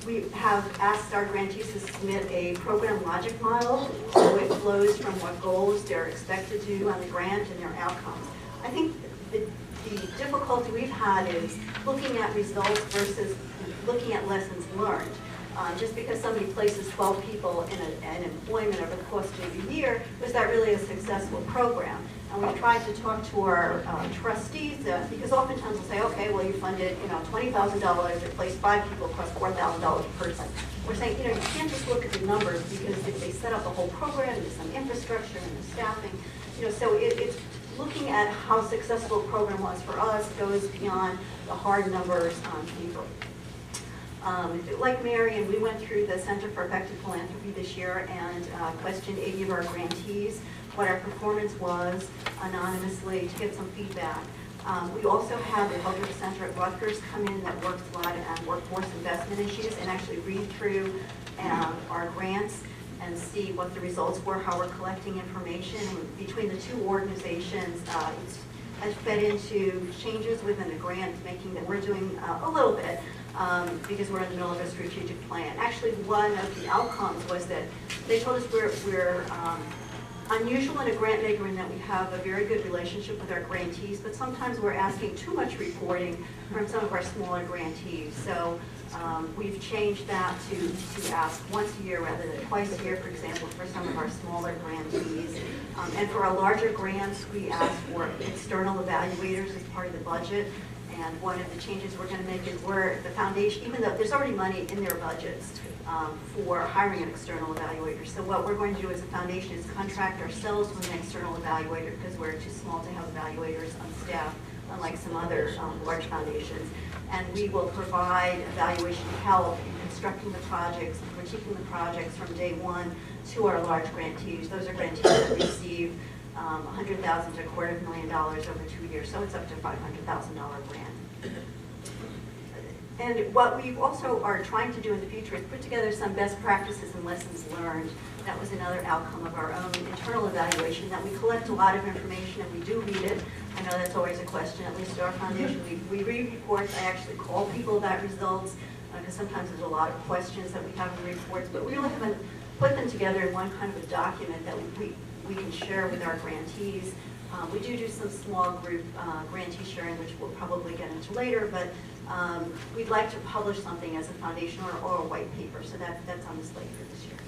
We have asked our grantees to submit a program logic model, so it flows from what goals they're expected to do on the grant and their outcomes. I think the difficulty we've had is looking at results versus looking at lessons learned. Just because somebody places 12 people in an employment over the course of a year, was that really a successful program? And we've tried to talk to our trustees, because oftentimes we'll say, okay, well you funded $20,000, it placed 5 people, cost $4,000 a person. We're saying, you can't just look at the numbers, because if they set up a whole program, there's some infrastructure and the staffing, so it's looking at how successful a program was for us goes beyond the hard numbers on paper. Like Marion, we went through the Center for Effective Philanthropy this year and questioned 80 of our grantees what our performance was anonymously to get some feedback. We also had the Healthcare Center at Rutgers come in that works a lot on workforce investment issues and actually read through our grants and see what the results were, how we're collecting information. And between the two organizations, has fed into changes within the grant, making that we're doing a little bit because we're in the middle of a strategic plan. Actually, one of the outcomes was that they told us we're unusual in a grant maker in that we have a very good relationship with our grantees, but sometimes we're asking too much reporting from some of our smaller grantees. So we've changed that to ask once a year rather than twice a year, for example, for some of our smaller grantees. And for our larger grants, we ask for external evaluators as part of the budget. And one of the changes we're going to make is the foundation, even though there's already money in their budgets for hiring an external evaluator. So what we're going to do as a foundation is contract ourselves with an external evaluator because we're too small to have evaluators on staff, unlike some other large foundations. And we will provide evaluation help in constructing the projects, and critiquing the projects from day one to our large grantees. Those are grantees that receive $100,000 to $250,000 over 2 years, so it's up to $500,000 grant. And what we also are trying to do in the future is put together some best practices and lessons learned. That was another outcome of our own internal evaluation, that we collect a lot of information and we do read it. I know that's always a question, at least at our foundation. We read reports. I actually call people about results because sometimes there's a lot of questions that we have in the reports, but we really haven't put them together in one kind of a document that we can share with our grantees. We do some small group grantee sharing, which we'll probably get into later, but we'd like to publish something as a foundation or a white paper, so that's on the slate for this year.